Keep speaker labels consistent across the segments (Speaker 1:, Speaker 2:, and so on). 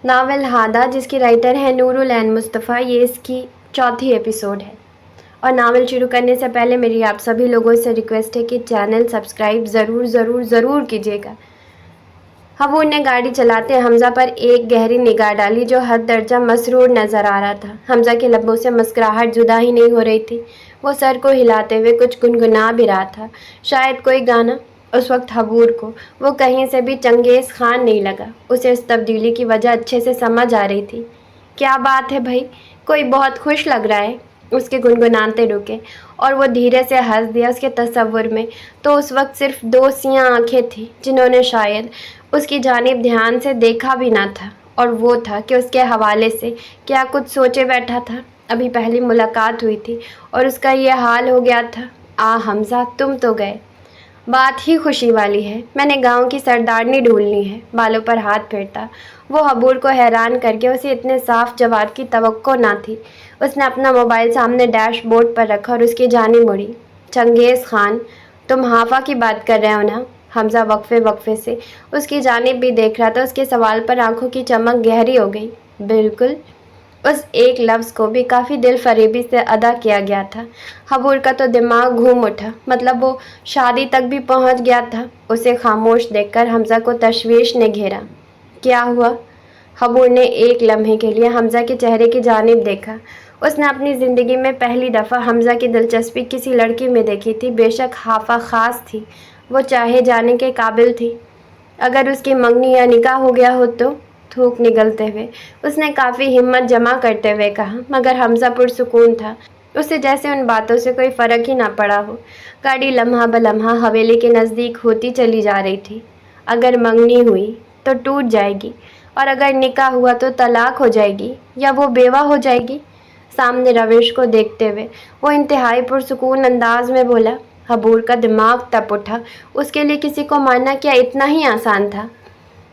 Speaker 1: Novel ہادہ جس کی writer ہے نور العین مصطفیٰ، یہ اس کی چوتھی ایپیسوڈ ہے۔ اور ناول شروع کرنے سے پہلے میری آپ سبھی لوگوں سے ریکویسٹ ہے کہ چینل سبسکرائب ضرور ضرور ضرور کیجیے گا۔ حبور نے گاڑی چلاتے حمزہ پر ایک گہری نگاہ ڈالی جو حد درجہ مسرور نظر آ رہا تھا۔ حمزہ کے لبوں سے مسکراہٹ جدا ہی نہیں ہو رہی تھی۔ وہ سر کو ہلاتے ہوئے کچھ گنگنا بھی رہا تھا، شاید کوئی گانا۔ اس وقت حبور کو وہ کہیں سے بھی چنگیز خان نہیں لگا۔ اسے اس تبدیلی کی وجہ اچھے سے سمجھ آ رہی تھی۔ کیا بات ہے بھائی، کوئی بہت خوش لگ رہا ہے، اس کے گنگناتے رکے اور وہ دھیرے سے ہنس دیا۔ اس کے تصور میں تو اس وقت صرف دو سیاہ آنکھیں تھیں جنہوں نے شاید اس کی جانب دھیان سے دیکھا بھی نہ تھا، اور وہ تھا کہ اس کے حوالے سے کیا کچھ سوچے بیٹھا تھا۔ ابھی پہلی ملاقات ہوئی تھی اور اس کا یہ حال ہو گیا تھا۔ حمزہ تم تو گئے، بات ہی خوشی والی ہے۔ میں نے گاؤں کی سردارنی ڈھونڈنی ہے۔ بالوں پر ہاتھ پھیرتا وہ حبور کو حیران کر کے اسے اتنے صاف جواب کی توقع نہ تھی۔ اس نے اپنا موبائل سامنے ڈیش بورڈ پر رکھا اور اس کی جانب مڑی۔ چنگیز خان، تم حافہ کی بات کر رہے ہو نا؟ حمزہ وقفے سے اس کی جانب بھی دیکھ رہا تھا۔ اس کے سوال پر آنکھوں کی چمک گہری ہو گئی۔ بالکل، اس ایک لفظ کو بھی کافی دل فریبی سے ادا کیا گیا تھا۔ حبور کا تو دماغ گھوم اٹھا، مطلب وہ شادی تک بھی پہنچ گیا تھا۔ اسے خاموش دیکھ کر حمزہ کو تشویش نے گھیرا۔ کیا ہوا؟ حبور نے ایک لمحے کے لیے حمزہ کے چہرے کی جانب دیکھا۔ اس نے اپنی زندگی میں پہلی دفعہ حمزہ کی دلچسپی کسی لڑکی میں دیکھی تھی۔ بے شک حافہ خاص تھی، وہ چاہے جانے کے قابل تھی۔ اگر اس کی منگنی یا نکاح ہو گیا ہو تو؟ تھوک نگلتے ہوئے اس نے کافی ہمت جمع کرتے ہوئے کہا، مگر حمزہ پرسکون تھا، اسے جیسے ان باتوں سے کوئی فرق ہی نہ پڑا ہو۔ گاڑی لمحہ بلمحہ حویلی کے نزدیک ہوتی چلی جا رہی تھی۔ اگر منگنی ہوئی تو ٹوٹ جائے گی، اور اگر نکاح ہوا تو طلاق ہو جائے گی یا وہ بیوہ ہو جائے گی؟ سامنے روش کو دیکھتے ہوئے وہ انتہائی پرسکون انداز میں بولا۔ حبور کا دماغ تپ اٹھا۔ اس کے لیے کسی کو مارنا کیا اتنا ہی آسان تھا؟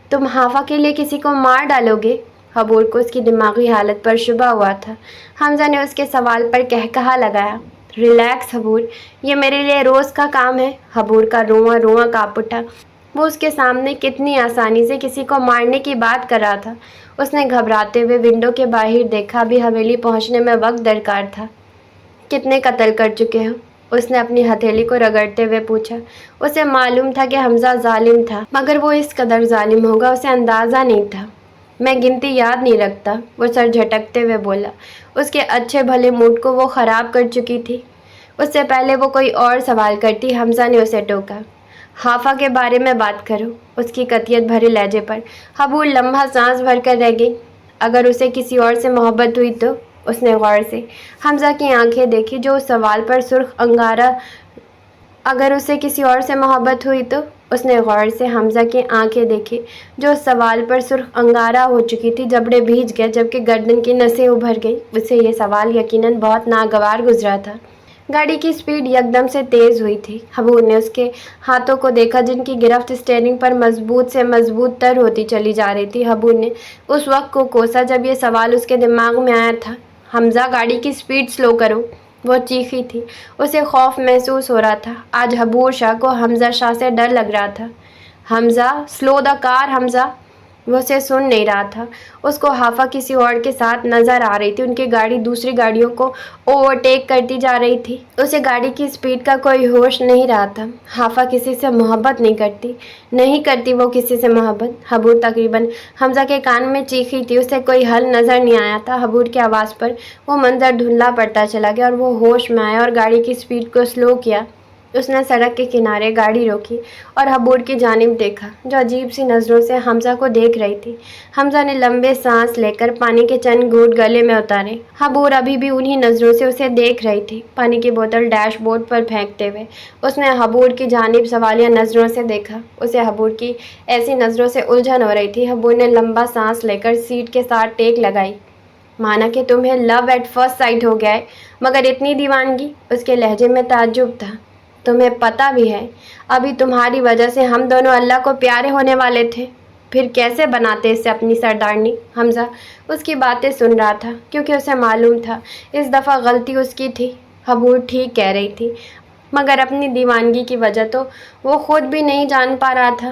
Speaker 1: تم حافہ کے لیے کسی کو مار ڈالو گے؟ حبور کو اس کی دماغی حالت پر شبہ ہوا تھا۔ حمزہ نے اس کے سوال پر قہقہا لگایا۔ ریلیکس حبور، یہ میرے لیے روز کا کام ہے۔ حبور کا رواں رواں کانپ اٹھا۔ وہ اس کے سامنے کتنی آسانی سے کسی کو مارنے کی بات کر رہا تھا۔ اس نے گھبراتے ہوئے ونڈو کے باہر دیکھا۔ ابھی حویلی پہنچنے میں وقت درکار تھا۔ کتنے قتل کر چکے ہو؟ اس نے اپنی ہتھیلی کو رگڑتے ہوئے پوچھا۔ اسے معلوم تھا کہ حمزہ ظالم تھا، مگر وہ اس قدر ظالم ہوگا اسے اندازہ نہیں تھا۔ میں گنتی یاد نہیں رکھتا، وہ سر جھٹکتے ہوئے بولا۔ اس کے اچھے بھلے موڈ کو وہ خراب کر چکی تھی۔ اس سے پہلے وہ کوئی اور سوال کرتی، حمزہ نے اسے ٹوکا۔ حافہ کے بارے میں بات کرو، اس کی قطعیت بھرے لہجے پر حبور لمحہ سانس بھر کر رہ گئی۔ اگر اسے کسی اور سے محبت ہوئی تو؟ اس نے غور سے حمزہ کی آنکھیں دیکھی جو اس سوال پر سرخ انگارہ۔ اگر اسے کسی اور سے محبت ہوئی تو؟ اس نے غور سے حمزہ کی آنکھیں دیکھی جو اس سوال پر سرخ انگارہ ہو چکی تھی۔ جبڑے بھیج گئے جبکہ گردن کی نسیں ابھر گئی۔ اسے یہ سوال یقیناً بہت ناگوار گزرا تھا۔ گاڑی کی سپیڈ یکدم سے تیز ہوئی تھی۔ حبور نے اس کے ہاتھوں کو دیکھا جن کی گرفت اسٹیئرنگ پر مضبوط سے مضبوط تر ہوتی چلی جا رہی تھی۔ حبور نے اس وقت کو کوسا جب یہ سوال اس کے دماغ میں آیا تھا۔ حمزہ، گاڑی کی سپیڈ سلو کرو، وہ چیخی تھی۔ اسے خوف محسوس ہو رہا تھا۔ آج حبور شاہ کو حمزہ شاہ سے ڈر لگ رہا تھا۔ حمزہ، سلو دا کار حمزہ! وہ اسے سن نہیں رہا تھا۔ اس کو حافہ کسی اور کے ساتھ نظر آ رہی تھی۔ ان کی گاڑی دوسری گاڑیوں کو اوورٹیک کرتی جا رہی تھی۔ اسے گاڑی کی سپیڈ کا کوئی ہوش نہیں رہا تھا۔ حافہ کسی سے محبت نہیں کرتی وہ کسی سے محبت۔ حبور تقریباً حمزہ کے کان میں چیخی تھی۔ اسے کوئی حل نظر نہیں آیا تھا۔ حبور کی آواز پر وہ منظر دھندلا پڑتا چلا گیا اور وہ ہوش میں آیا اور گاڑی کی سپیڈ کو سلو کیا۔ اس نے سڑک کے کنارے گاڑی روکی اور حبور کی جانب دیکھا جو عجیب سی نظروں سے حمزہ کو دیکھ رہی تھی۔ حمزہ نے لمبے سانس لے کر پانی کے چند گھونٹ گلے میں اتارے۔ حبور ابھی بھی انہی نظروں سے اسے دیکھ رہی تھی۔ پانی کی بوتل ڈیش بورڈ پر پھینکتے ہوئے اس نے حبور کی جانب سوالیہ نظروں سے دیکھا۔ اسے حبور کی ایسی نظروں سے الجھن ہو رہی تھی۔ حبور نے لمبا سانس لے کر سیٹ کے ساتھ ٹیک لگائی۔ مانا کہ تمہیں لو ایٹ فرسٹ سائٹ ہو گیا ہے، مگر اتنی دیوانگی؟ اس کے لہجے میں تعجب تھا۔ تمہیں پتہ بھی ہے ابھی تمہاری وجہ سے ہم دونوں اللہ کو پیارے ہونے والے تھے، پھر کیسے بناتے اسے اپنی سردارنی؟ حمزہ اس کی باتیں سن رہا تھا کیونکہ اسے معلوم تھا اس دفعہ غلطی اس کی تھی۔ حبور ٹھیک کہہ رہی تھی، مگر اپنی دیوانگی کی وجہ تو وہ خود بھی نہیں جان پا رہا تھا۔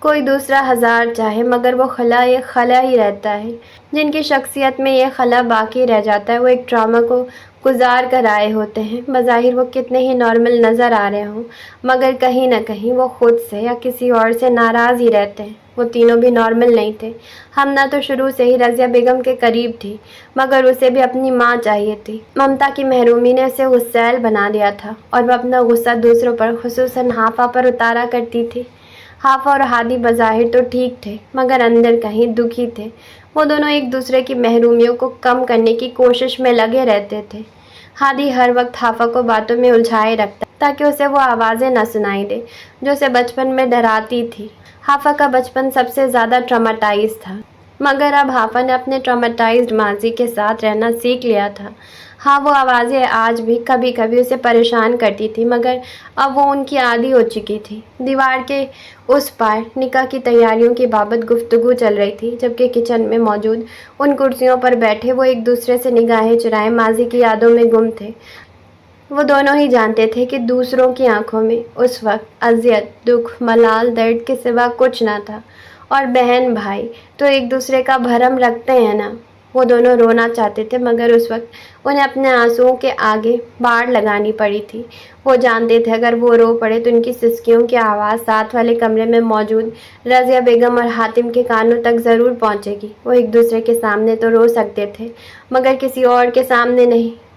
Speaker 1: کوئی دوسرا ہزار چاہے مگر وہ خلا ایک خلا ہی رہتا ہے۔ جن کی شخصیت میں یہ خلا باقی رہ جاتا ہے وہ ایک ڈرامہ کو گزار کر آئے ہوتے ہیں۔ بظاہر وہ کتنے ہی نارمل نظر آ رہے ہوں مگر کہیں نہ کہیں وہ خود سے یا کسی اور سے ناراض ہی رہتے ہیں۔ وہ تینوں بھی نارمل نہیں تھے۔ ہمنا تو شروع سے ہی رضیہ بیگم کے قریب تھی مگر اسے بھی اپنی ماں چاہیے تھی۔ ممتا کی محرومی نے اسے غصیل بنا دیا تھا اور وہ اپنا غصہ دوسروں پر خصوصاً حافظہ پر اتارا کرتی تھی۔ حافظہ اور ہادی بظاہر تو ٹھیک تھے مگر اندر کہیں دکھی تھے۔ وہ دونوں ایک دوسرے کی محرومیوں کو کم کرنے کی کوشش میں لگے رہتے تھے۔ ہادی ہر وقت حافظہ کو باتوں میں الجھائے رکھتا تاکہ اسے وہ آوازیں نہ سنائی دے جو اسے بچپن میں ڈراتی تھی۔ حافظہ کا بچپن سب سے زیادہ ٹرامیٹائز تھا مگر اب حافظہ نے اپنے ٹرامیٹائزڈ ماضی کے ساتھ رہنا سیکھ لیا تھا۔ ہاں وہ آوازیں آج بھی کبھی کبھی اسے پریشان کرتی تھی مگر اب وہ ان کی عادی ہو چکی تھی۔ دیوار کے اس پار نکاح کی تیاریوں کی بابت گفتگو چل رہی تھی جبکہ کچن میں موجود ان کرسیوں پر بیٹھے وہ ایک دوسرے سے نگاہیں چرائے ماضی کی یادوں میں گم تھے۔ وہ دونوں ہی جانتے تھے کہ دوسروں کی آنکھوں میں اس وقت اذیت، دکھ، ملال، درد کے سوا کچھ نہ تھا اور بہن بھائی تو ایک دوسرے کا بھرم رکھتے ہیں نا۔ وہ دونوں رونا چاہتے تھے مگر اس وقت انہیں اپنے آنسوؤں کے آگے باڑ لگانی پڑی تھی۔ وہ جانتے تھے اگر وہ رو پڑے تو ان کی سسکیوں کی آواز ساتھ والے کمرے میں موجود رضیہ بیگم اور حاتم کے کانوں تک ضرور پہنچے گی۔ وہ ایک دوسرے کے سامنے تو رو سکتے تھے مگر کسی اور کے سامنے نہیں۔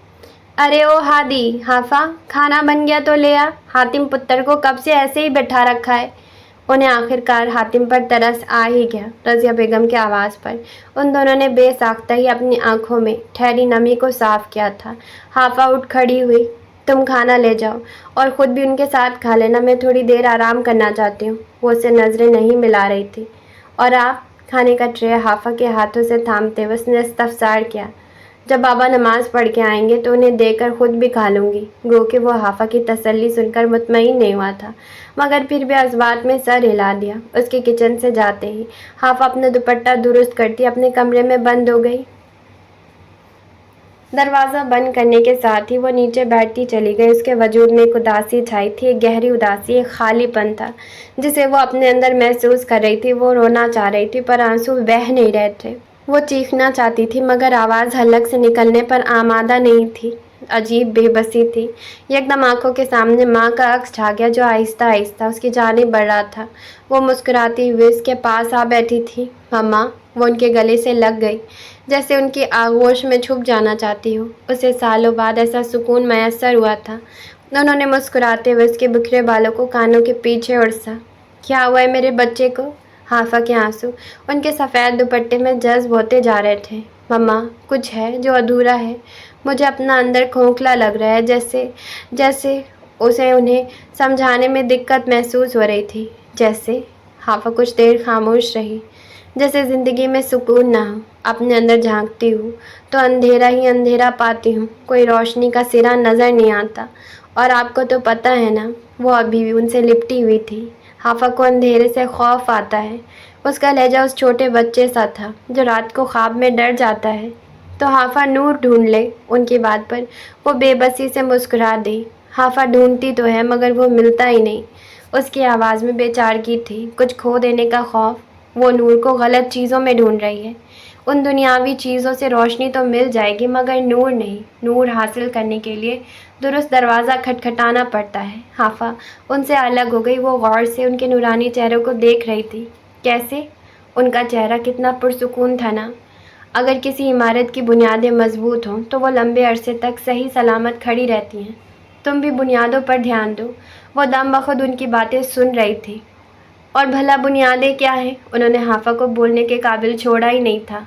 Speaker 1: ارے او ہادی، حافظہ کھانا بن گیا تو لے آ، حاتم پتر کو کب سے ایسے ہی بٹھا رکھا ہے۔ انہیں آخر کار حاتم پر ترس آ ہی گیا رضیہ بیگم کی آواز پر۔ ان دونوں نے بے ساختہ ہی اپنی آنکھوں میں ٹھہری نمی کو صاف کیا تھا۔ حافظہ اٹھ کھڑی ہوئی، تم کھانا لے جاؤ اور خود بھی ان کے ساتھ کھا لینا، میں تھوڑی دیر آرام کرنا چاہتی ہوں۔ وہ اسے نظریں نہیں ملا رہی تھی۔ اور آپ؟ کھانے کا ٹرے حافظہ کے ہاتھوں سے تھامتے ہوئے اس نے استفسار کیا۔ جب بابا نماز پڑھ کے آئیں گے تو انہیں دے کر خود بھی کھا لوں گی۔ گو کہ وہ حافظہ کی تسلی سن کر مطمئن نہیں ہوا تھا مگر پھر بھی اس بات میں سر ہلا دیا۔ اس کے کچن سے جاتے ہی حافظہ اپنا دوپٹہ درست کرتی اپنے کمرے میں بند ہو گئی۔ دروازہ بند کرنے کے ساتھ ہی وہ نیچے بیٹھتی چلی گئی۔ اس کے وجود میں ایک اداسی چھائی تھی، ایک گہری اداسی، ایک خالی پن تھا جسے وہ اپنے اندر محسوس کر رہی تھی۔ وہ رونا چاہ رہی تھی پر آنسو بہہ نہیں رہے تھے۔ وہ چیخنا چاہتی تھی مگر آواز حلق سے نکلنے پر آمادہ نہیں تھی۔ عجیب بے بسی تھی۔ یکدم آنکھوں کے سامنے ماں کا عکس چھا گیا جو آہستہ آہستہ اس کی جانب بڑھ رہا تھا۔ وہ مسکراتی ہوئی اس کے پاس آ بیٹھی تھی۔ مما، وہ ان کے گلے سے لگ گئی جیسے ان کی آغوش میں چھپ جانا چاہتی ہو۔ اسے سالوں بعد ایسا سکون میسر ہوا تھا۔ انہوں نے مسکراتے ہوئے اس کے بکھرے بالوں کو کانوں کے پیچھے اڑسا۔ کیا ہوا ہے میرے بچے کو؟ حافظہ کے آنسو ان کے سفید دوپٹے میں جذب ہوتے جا رہے تھے۔ مما، کچھ ہے جو ادھورا ہے، مجھے اپنا اندر کھوکھلا لگ رہا ہے، جیسے اسے انہیں سمجھانے میں دقت محسوس ہو رہی تھی۔ جیسے؟ حافظہ کچھ دیر خاموش رہی۔ جیسے زندگی میں سکون نہ ہو، اپنے اندر جھانکتی ہوں تو اندھیرا ہی اندھیرا پاتی ہوں، کوئی روشنی کا سرا نظر نہیں آتا۔ اور آپ کو تو پتہ ہے نا، وہ ابھی بھی ان سے لپٹی ہوئی تھی۔ حافظہ کو اندھیرے سے خوف آتا ہے۔ اس کا لہجہ اس چھوٹے بچے سا تھا جو رات کو خواب میں ڈر جاتا ہے۔ تو حافظہ نور ڈھونڈ لے۔ ان کی بات پر وہ بے بسی سے مسکرا دی۔ حافظہ ڈھونڈتی تو ہے مگر وہ ملتا ہی نہیں۔ اس کی آواز میں بے چارگی تھی، کچھ کھو دینے کا خوف۔ وہ نور کو غلط چیزوں میں ڈھونڈ رہی ہے۔ ان دنیاوی چیزوں سے روشنی تو مل جائے گی مگر نور نہیں۔ نور حاصل کرنے کے لیے درست دروازہ کھٹکھٹانا پڑتا ہے۔ حافظہ ان سے الگ ہو گئی۔ وہ غور سے ان کے نورانی چہروں کو دیکھ رہی تھی۔ کیسے؟ ان کا چہرہ کتنا پرسکون تھا نا۔ اگر کسی عمارت کی بنیادیں مضبوط ہوں تو وہ لمبے عرصے تک صحیح سلامت کھڑی رہتی ہیں۔ تم بھی بنیادوں پر دھیان دو۔ وہ دم بخود ان کی باتیں سن رہی تھی۔ اور بھلا بنیادیں کیا ہیں؟ انہوں نے حافظہ کو بولنے کے قابل چھوڑا ہی نہیں تھا۔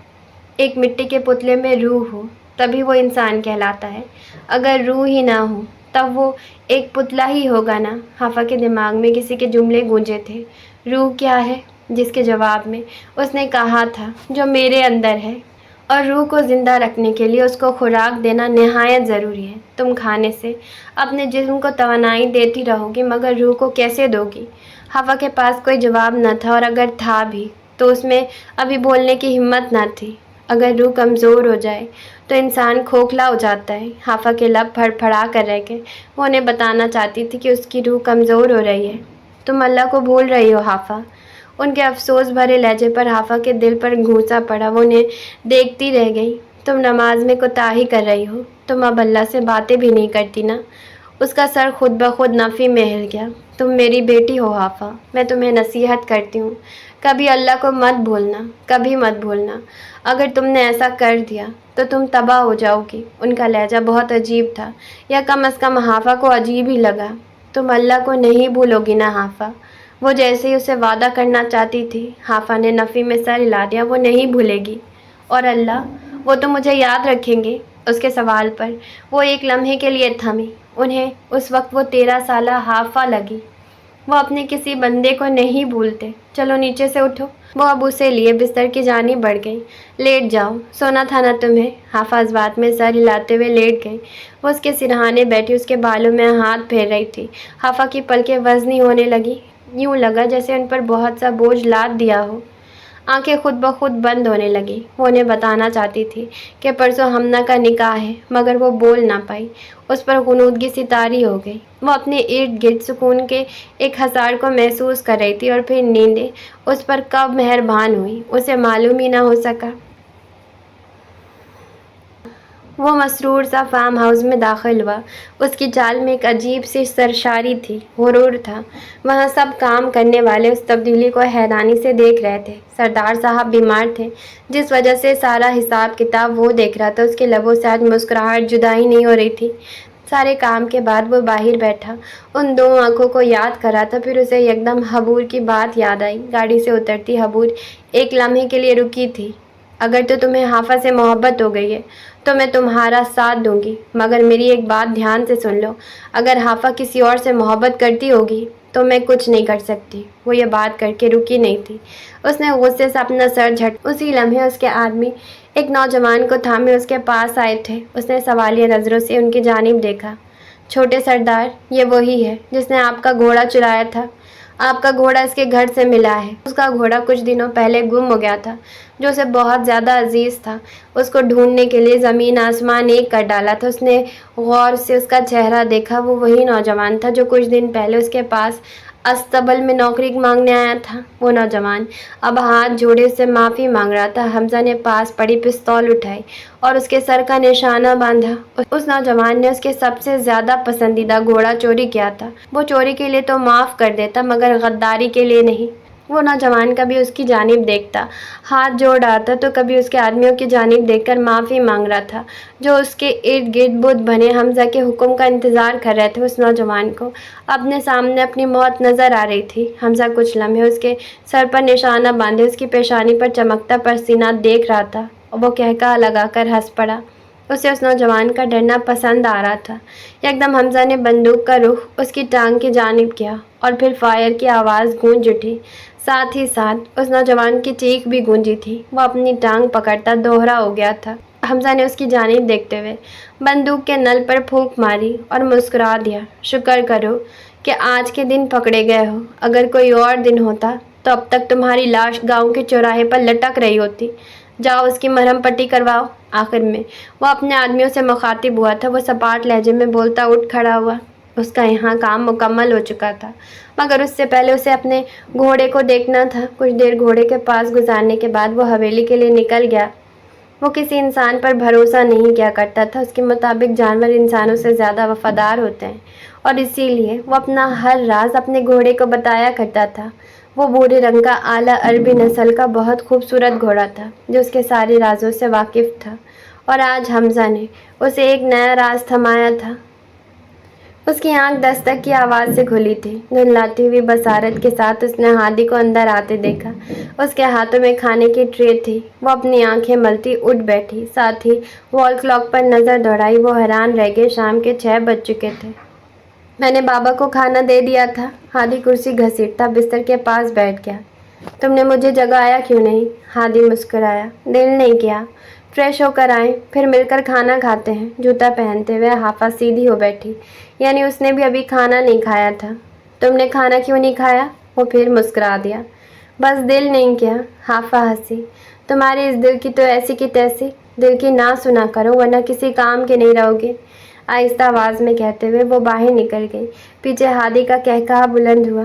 Speaker 1: ایک مٹی کے پتلے میں روح ہو تبھی وہ انسان کہلاتا ہے۔ اگر روح ہی نہ ہو تب وہ ایک پتلا ہی ہوگا نا۔ حافظہ کے دماغ میں کسی کے جملے گونجے تھے۔ روح کیا ہے؟ جس کے جواب میں اس نے کہا تھا جو میرے اندر ہے، اور روح کو زندہ رکھنے کے لیے اس کو خوراک دینا نہایت ضروری ہے۔ تم کھانے سے اپنے جسم کو توانائی دیتی رہو گی مگر روح کو کیسے دو گی؟ حافظہ کے پاس کوئی جواب نہ تھا اور اگر تھا بھی تو اس میں ابھی بولنے کی ہمت نہ تھی۔ اگر روح کمزور ہو جائے تو انسان کھوکھلا ہو جاتا ہے۔ حافظہ کے لب پھڑ پھڑا کر رہ گئے۔ وہ انہیں بتانا چاہتی تھی کہ اس کی روح کمزور ہو رہی ہے۔ تم اللہ کو بھول رہی ہو حافظہ۔ ان کے افسوس بھرے لہجے پر حافظ کے دل پر گھونسا پڑا۔ وہ انہیں دیکھتی رہ گئی۔ تم نماز میں کوتاہی کر رہی ہو، تم اب اللہ سے باتیں بھی نہیں کرتی نا؟ اس کا سر خود بخود نفی میں ہل گیا۔ تم میری بیٹی ہو حافظ، میں تمہیں نصیحت کرتی ہوں، کبھی اللہ کو مت بھولنا، کبھی مت بھولنا۔ اگر تم نے ایسا کر دیا تو تم تباہ ہو جاؤ گی۔ ان کا لہجہ بہت عجیب تھا، یا کم از کم حافظ کو عجیب ہی لگا۔ تم اللہ کو نہیں بھولو گی نا حافظ؟ وہ جیسے ہی اسے وعدہ کرنا چاہتی تھی، حافظ نے نفی میں سر ہلا دیا۔ وہ نہیں بھولے گی۔ اور اللہ، وہ تو مجھے یاد رکھیں گے؟ اس کے سوال پر وہ ایک لمحے کے لیے تھمی۔ انہیں اس وقت وہ 13 سالہ حافظ لگی۔ وہ اپنے کسی بندے کو نہیں بھولتے۔ چلو نیچے سے اٹھو۔ وہ اب اسے لیے بستر کی جانب بڑھ گئی۔ لیٹ جاؤ، سونا تھا نا تمہیں؟ حافظ بات میں سر ہلاتے ہوئے لیٹ گئی۔ وہ اس کے سرہانے بیٹھی اس کے بالوں میں ہاتھ پھیر رہی تھی۔ حافظ کی پلکیں وزنی ہونے لگی، یوں لگا جیسے ان پر بہت سا بوجھ لاد دیا ہو۔ آنکھیں خود بخود بند ہونے لگی۔ وہ انہیں بتانا چاہتی تھی کہ پرسوں حمنہ کا نکاح ہے، مگر وہ بول نہ پائی۔ اس پر غنودگی سی طاری ہو گئی۔ وہ اپنے ارد گرد سکون کے ایک حصار کو محسوس کر رہی تھی، اور پھر نیندیں اس پر کب مہربان ہوئی، اسے معلوم ہی نہ ہو سکا۔ وہ مسرور سا فارم ہاؤس میں داخل ہوا۔ اس کی چال میں ایک عجیب سی سرشاری تھی، غرور تھا۔ وہاں سب کام کرنے والے اس تبدیلی کو حیرانی سے دیکھ رہے تھے۔ سردار صاحب بیمار تھے، جس وجہ سے سارا حساب کتاب وہ دیکھ رہا تھا۔ اس کے لبوں سے آج مسکراہٹ جدا ہی نہیں ہو رہی تھی۔ سارے کام کے بعد وہ باہر بیٹھا، ان دو آنکھوں کو یاد کر رہا تھا۔ پھر اسے یکدم حبور کی بات یاد آئی۔ گاڑی سے اترتی حبور ایک لمحے کے لیے رکی تھی۔ اگر تو تمہیں حافظ سے محبت ہو گئی ہے تو میں تمہارا ساتھ دوں گی، مگر میری ایک بات دھیان سے سن لو، اگر حافظ کسی اور سے محبت کرتی ہوگی تو میں کچھ نہیں کر سکتی۔ وہ یہ بات کر کے رکی نہیں تھی۔ اس نے غصے سے اپنا سر جھٹکا۔ اسی لمحے اس کے آدمی ایک نوجوان کو تھامے اس کے پاس آئے تھے۔ اس نے سوالیہ نظروں سے ان کی جانب دیکھا۔ چھوٹے سردار، یہ وہی ہے جس نے آپ کا گھوڑا چرایا تھا؟ آپ کا گھوڑا اس کے گھر سے ملا ہے۔ اس کا گھوڑا کچھ دنوں پہلے گم ہو گیا تھا، جو اسے بہت زیادہ عزیز تھا۔ اس کو ڈھونڈنے کے لیے زمین آسمان ایک کر ڈالا تھا۔ اس نے غور سے اس کا چہرہ دیکھا۔ وہ وہی نوجوان تھا جو کچھ دن پہلے اس کے پاس استبل میں نوکری مانگنے آیا تھا۔ وہ نوجوان اب ہاتھ جوڑے اس سے معافی مانگ رہا تھا۔ حمزہ نے پاس پڑی پستول اٹھائی اور اس کے سر کا نشانہ باندھا۔ اس نوجوان نے اس کے سب سے زیادہ پسندیدہ گھوڑا چوری کیا تھا۔ وہ چوری کے لیے تو معاف کر دیتا، مگر غداری کے لیے نہیں۔ وہ نوجوان کبھی اس کی جانب دیکھتا، ہاتھ جوڑ رہا تھا، تو کبھی اس کے آدمیوں کی جانب دیکھ کر معافی مانگ رہا تھا، جو اس کے ارد گرد بت بنے حمزہ کے حکم کا انتظار کر رہے تھے۔ اس نوجوان کو اپنے سامنے اپنی موت نظر آ رہی تھی۔ حمزہ کچھ لمحے اس کے سر پر نشانہ باندھے اس کی پیشانی پر چمکتا پسینہ دیکھ رہا تھا، اور وہ قہقہہ لگا کر ہنس پڑا۔ اسے اس نوجوان کا ڈرنا پسند آ رہا تھا۔ یکدم حمزہ نے بندوق کا رخ اس کی ٹانگ کی جانب کیا، اور پھر فائر کی آواز گونج اٹھی۔ ساتھ ہی ساتھ اس نوجوان کی چیخ بھی گونجی تھی۔ وہ اپنی ٹانگ پکڑتا دوہرا ہو گیا تھا۔ حمزہ نے اس کی جانب دیکھتے ہوئے بندوق کے نل پر پھونک ماری اور مسکرا دیا۔ شکر کرو کہ آج کے دن پکڑے گئے ہو، اگر کوئی اور دن ہوتا تو اب تک تمہاری لاش گاؤں کے چوراہے پر لٹک رہی ہوتی۔ جاؤ اس کی مرہم پٹی کرواؤ۔ آخر میں وہ اپنے آدمیوں سے مخاطب ہوا تھا۔ وہ سپاٹ لہجے میں بولتا اٹھ کھڑا ہوا۔ اس کا یہاں کام مکمل ہو چکا تھا، مگر اس سے پہلے اسے اپنے گھوڑے کو دیکھنا تھا۔ کچھ دیر گھوڑے کے پاس گزارنے کے بعد وہ حویلی کے لیے نکل گیا۔ وہ کسی انسان پر بھروسہ نہیں کیا کرتا تھا۔ اس کے مطابق جانور انسانوں سے زیادہ وفادار ہوتے ہیں، اور اسی لیے وہ اپنا ہر راز اپنے گھوڑے کو بتایا کرتا تھا۔ وہ بھورے رنگ کا اعلیٰ عربی نسل کا بہت خوبصورت گھوڑا تھا، جو اس کے سارے رازوں سے واقف تھا، اور آج حمزہ نے اسے ایک نیا راز تھمایا تھا۔ اس کی آنکھ دستک کی آواز سے کھلی تھی۔ دھندلاتی ہوئی بصارت کے ساتھ اس نے ہادی کو اندر آتے دیکھا۔ اس کے ہاتھوں میں کھانے کی ٹرے تھی۔ وہ اپنی آنکھیں ملتی اٹھ بیٹھی، ساتھ ہی وال کلاک پر نظر دوڑائی۔ وہ حیران رہ گئے۔ شام کے 6 بج چکے تھے۔ میں نے بابا کو کھانا دے دیا تھا۔ ہادی کرسی گھسیٹتا بستر کے پاس بیٹھ گیا۔ تم نے مجھے جگایا کیوں نہیں؟ ہادی مسکرایا۔ دل نہیں کیا۔ فریش ہو کر آئیں، پھر مل کر کھانا کھاتے ہیں۔ جوتا پہنتے ہوئے حافظ سیدھی ہو بیٹھی۔ یعنی اس نے بھی ابھی کھانا نہیں کھایا تھا؟ تم نے کھانا کیوں نہیں کھایا؟ وہ پھر مسکرا دیا۔ بس دل نہیں کیا۔ حافظ ہنسی۔ تمہاری اس دل کی تو ایسی کی تیسی۔ دل کی نہ سنا کرو، ورنہ کسی کام کے نہیں رہو گے۔ آہستہ آواز میں کہتے ہوئے وہ باہر نکل گئی۔ پیچھے ہادی کا قہقہہ بلند ہوا۔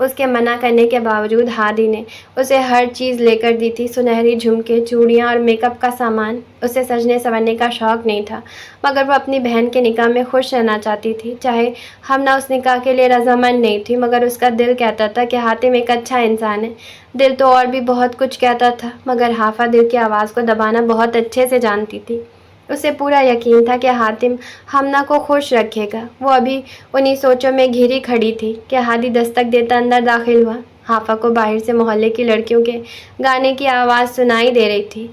Speaker 1: اس کے منع کرنے کے باوجود ہادی نے اسے ہر چیز لے کر دی تھی، سنہری جھمکے، چوڑیاں اور میک اپ کا سامان۔ اسے سجنے سنورنے کا شوق نہیں تھا، مگر وہ اپنی بہن کے نکاح میں خوش رہنا چاہتی تھی۔ چاہے ہمنا اس نکاح کے لیے رضامند نہیں تھی، مگر اس کا دل کہتا تھا کہ حاتم ایک اچھا انسان ہے۔ دل تو اور بھی بہت کچھ کہتا تھا، مگر حافظ دل کی آواز کو دبانا بہت اچھے سے جانتی تھی۔ اسے پورا یقین تھا کہ حاتم ہمنا کو خوش رکھے گا۔ وہ ابھی انہی سوچوں میں گھری کھڑی تھی کہ ہادی دستک دیتا اندر داخل ہوا۔ حافظ کو باہر سے محلے کی لڑکیوں کے گانے کی آواز سنائی دے رہی تھی۔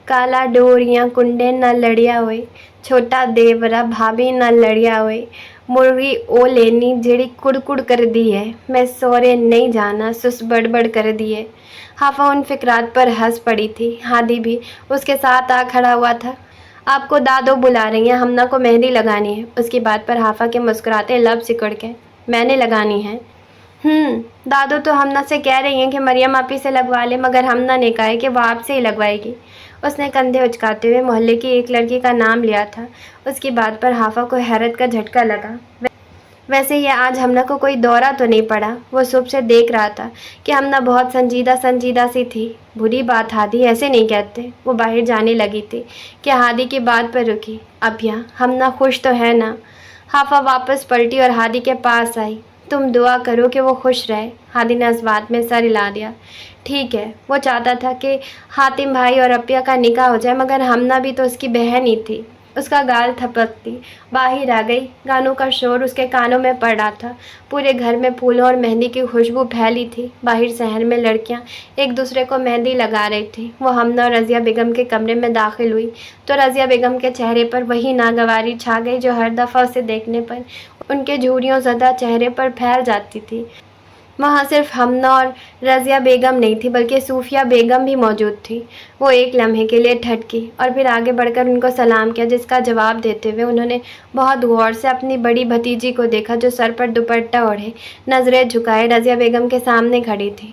Speaker 1: کالا ڈوریاں کنڈے نہ لڑیا ہوئے، چھوٹا دیورا بھابھی نہ لڑیا ہوئے، مرغی او لینی جڑی کڑ کڑ کر دی ہے، میں سورے نہیں جانا سس بڑ بڑ کر دیے۔ حافظ ان فقرات پر ہنس پڑی تھی۔ ہادی بھی اس کے ساتھ آ کھڑا ہوا تھا۔ آپ کو دادو بلا رہی ہیں، ہمنا کو مہندی لگانی ہے۔ اس کی بات پر حافظ کے مسکراتے لب سکڑ گئے۔ میں نے لگانی ہے؟ دادو تو ہمنا سے کہہ رہی ہیں کہ مریم آپی سے لگوا لے، مگر ہمنا نے کہا ہے کہ وہ آپ سے ہی لگوائے گی۔ اس نے کندھے اچکاتے ہوئے محلے کی ایک لڑکی کا نام لیا تھا۔ اس کی بات پر حافظ کو حیرت کا جھٹکا لگا۔ ویسے یہ آج ہمنا کو کوئی دورہ تو نہیں پڑا؟ وہ صبح سے دیکھ رہا تھا کہ ہمنا بہت سنجیدہ سی تھی۔ بری بات ہادی، ایسے نہیں کہتے۔ وہ باہر جانے لگی تھی کہ ہادی کی بات پر رکی۔ ابھیا ہمنا خوش تو ہے نا؟ حافظ واپس پلٹی اور ہادی کے پاس آئی۔ تم دعا کرو کہ وہ خوش رہے۔ ہادی نے اس بات میں سر ہلا دیا۔ ٹھیک ہے، وہ چاہتا تھا کہ حاتم بھائی اور اپیہ کا نکاح ہو جائے، مگر ہمنا بھی تو اس کی بہن ہی تھی۔ اس کا گال تھپکتی باہر آ گئی۔ گانوں کا شور اس کے کانوں میں پڑ رہا تھا۔ پورے گھر میں پھولوں اور مہندی کی خوشبو پھیلی تھی۔ باہر شہر میں لڑکیاں ایک دوسرے کو مہندی لگا رہی تھیں۔ وہ ہمنا اور رضیہ بیگم کے کمرے میں داخل ہوئی تو رضیہ بیگم کے چہرے پر وہی ناگواری چھا گئی جو ہر دفعہ اسے دیکھنے پر ان کے جھریوں زدہ چہرے پر پھیل جاتی تھی۔ وہاں صرف ہمنا اور رضیہ بیگم نہیں تھی، بلکہ صوفیہ بیگم بھی موجود تھی۔ وہ ایک لمحے کے لیے ٹھٹکی اور پھر آگے بڑھ کر ان کو سلام کیا، جس کا جواب دیتے ہوئے انہوں نے بہت غور سے اپنی بڑی بھتیجی کو دیکھا جو سر پر دوپٹہ اوڑھے نظریں جھکائے رضیہ بیگم کے سامنے کھڑی تھی۔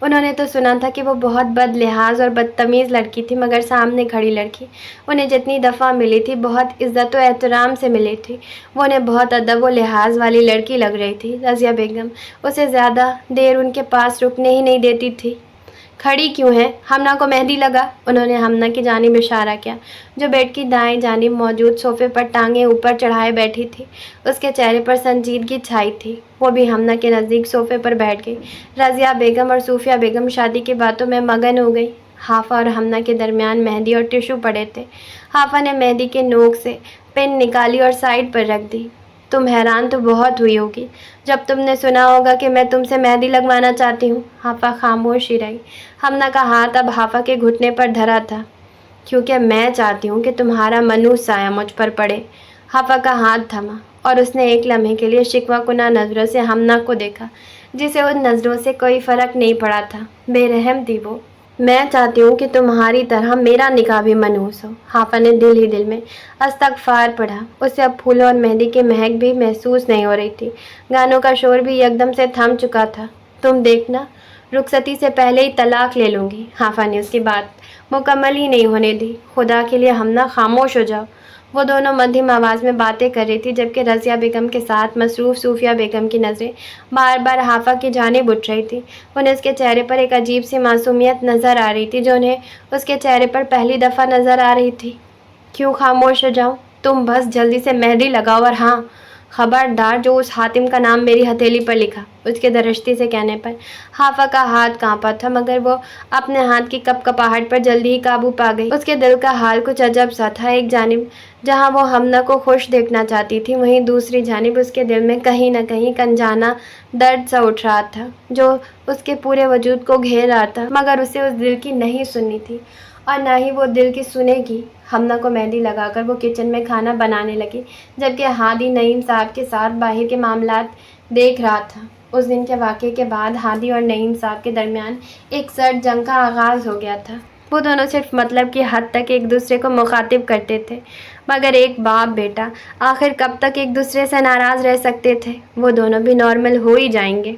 Speaker 1: انہوں نے تو سنا تھا کہ وہ بہت بد لحاظ اور بدتمیز لڑکی تھی، مگر سامنے کھڑی لڑکی انہیں جتنی دفعہ ملی تھی بہت عزت و احترام سے ملی تھی۔ وہ انہیں بہت ادب و لحاظ والی لڑکی لگ رہی تھی۔ رضیہ بیگم اسے زیادہ دیر ان کے پاس رکنے ہی نہیں دیتی تھی۔ کھڑی کیوں ہیں؟ ہمنا کو مہندی لگا۔ انہوں نے ہمنا کی جانب اشارہ کیا، جو بیڈ کی دائیں جانب موجود صوفے پر ٹانگیں اوپر چڑھائے بیٹھی تھی۔ اس کے چہرے پر سنجیدگی چھائی تھی۔ وہ بھی ہمنا کے نزدیک صوفے پر بیٹھ گئی۔ رضیہ بیگم اور صوفیہ بیگم شادی کی باتوں میں مگن ہو گئی۔ حافظ اور ہمنا کے درمیان مہندی اور ٹشو پڑے تھے۔ حافظ نے مہندی کے نوک سے پن نکالی اور سائڈ پر رکھ دی۔ تم حیران تو بہت ہوئی ہوگی جب تم نے سنا ہوگا کہ میں تم سے مہندی لگوانا چاہتی ہوں۔ حافظ خاموش ہی رہی۔ ہمنا کا ہاتھ اب حافظ کے گھٹنے پر دھرا تھا۔ کیونکہ میں چاہتی ہوں کہ تمہارا منحوس سایہ مجھ پر پڑے۔ حافظ کا ہاتھ تھما اور اس نے ایک لمحے کے لیے شکوہ کناں نظروں سے ہمنا کو دیکھا، جسے ان نظروں سے کوئی فرق نہیں پڑا تھا۔ بے رحم تھی وہ۔ میں چاہتی ہوں کہ تمہاری طرح میرا نکاح بھی منحوس ہو۔ حافظ نے دل ہی دل میں استغفار پڑھا۔ اسے اب پھولوں اور مہندی کی مہک بھی محسوس نہیں ہو رہی تھی۔ گانوں کا شور بھی یکدم سے تھم چکا تھا۔ تم دیکھنا، رخصتی سے پہلے ہی طلاق لے لوں گی۔ حافظ نے اس کی بات مکمل ہی نہیں ہونے دی۔ خدا کے لیے ہمنا خاموش ہو جاؤ۔ وہ دونوں مدھم آواز میں باتیں کر رہی تھی، جبکہ رضیہ بیگم کے ساتھ مصروف صوفیہ بیگم کی نظریں بار بار حافظ کی جانب اٹھ رہی تھی۔ انہیں اس کے چہرے پر ایک عجیب سی معصومیت نظر آ رہی تھی، جو انہیں اس کے چہرے پر پہلی دفعہ نظر آ رہی تھی۔ کیوں خاموش ہو جاؤں؟ تم بس جلدی سے مہندی لگاؤ، اور ہاں، خبردار جو اس حاتم کا نام میری ہتھیلی پر لکھا۔ اس کے درشتی سے کہنے پر حافظ کا ہاتھ کانپا تھا، مگر وہ اپنے ہاتھ کی کپ کپاہٹ پر جلدی ہی قابو پا گئی۔ اس کے دل کا حال کچھ عجب سا تھا۔ ایک جانب جہاں وہ ہمنا کو خوش دیکھنا چاہتی تھی، وہیں دوسری جانب اس کے دل میں کہیں نہ کہیں ایک انجانا درد سا اٹھ رہا تھا، جو اس کے پورے وجود کو گھیر رہا تھا، مگر اسے اس دل کی نہیں سننی تھی اور نہ ہی وہ دل کی سنے گی۔ ہمنا کو مہندی لگا کر وہ کچن میں کھانا بنانے لگی، جبکہ ہادی نعیم صاحب کے ساتھ باہر کے معاملات دیکھ رہا تھا۔ اس دن کے واقعے کے بعد ہادی اور نعیم صاحب کے درمیان ایک سرد جنگ کا آغاز ہو گیا تھا۔ وہ دونوں صرف مطلب کی حد تک ایک دوسرے کو مخاطب کرتے تھے، مگر ایک باپ بیٹا آخر کب تک ایک دوسرے سے ناراض رہ سکتے تھے؟ وہ دونوں بھی نارمل ہو ہی جائیں گے۔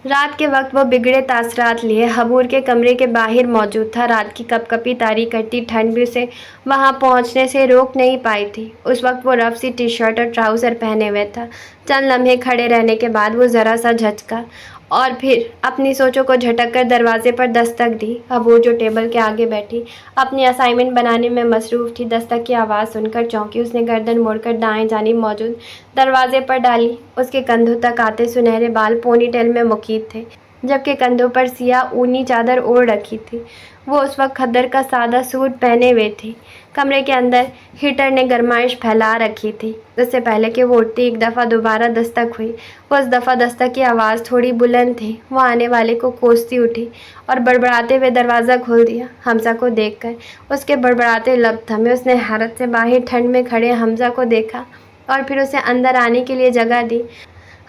Speaker 1: رات کے وقت وہ بگڑے تاثرات لیے حبور کے کمرے کے باہر موجود تھا۔ رات کی کپ کپی طاری کرتی ٹھنڈ بھی اسے وہاں پہنچنے سے روک نہیں پائی تھی۔ اس وقت وہ رف سی ٹی شرٹ اور ٹراؤزر پہنے ہوئے تھا۔ چند لمحے کھڑے رہنے کے بعد وہ ذرا سا جھچکا اور پھر اپنی سوچوں کو جھٹک کر دروازے پر دستک دی۔ حبور جو ٹیبل کے آگے بیٹھی اپنی اسائنمنٹ بنانے میں مصروف تھی، دستک کی آواز سن کر چونکی۔ اس نے گردن موڑ کر دائیں جانب موجود دروازے پر ڈالی۔ اس کے کندھوں تک آتے سنہرے بال پونی ٹیل میں مقید تھے، جبکہ کندھوں پر سیاہ اونی چادر اوڑھ رکھی تھی۔ وہ اس وقت کھدر کا سادہ سوٹ پہنے ہوئے تھی۔ کمرے کے اندر ہیٹر نے گرمائش پھیلا رکھی تھی۔ اس سے پہلے کہ وہ اٹھتی ایک دفعہ دوبارہ دستک ہوئی۔ وہ اس دفعہ دستک کی آواز تھوڑی بلند تھی۔ وہ آنے والے کو کوستی اٹھی اور بڑبڑاتے ہوئے دروازہ کھول دیا۔ حمزہ کو دیکھ کر اس کے بڑبڑاتے لب تھمے۔ اس نے حیرت سے باہر ٹھنڈ میں کھڑے حمزہ کو دیکھا اور پھر اسے اندر آنے کے لیے جگہ دی۔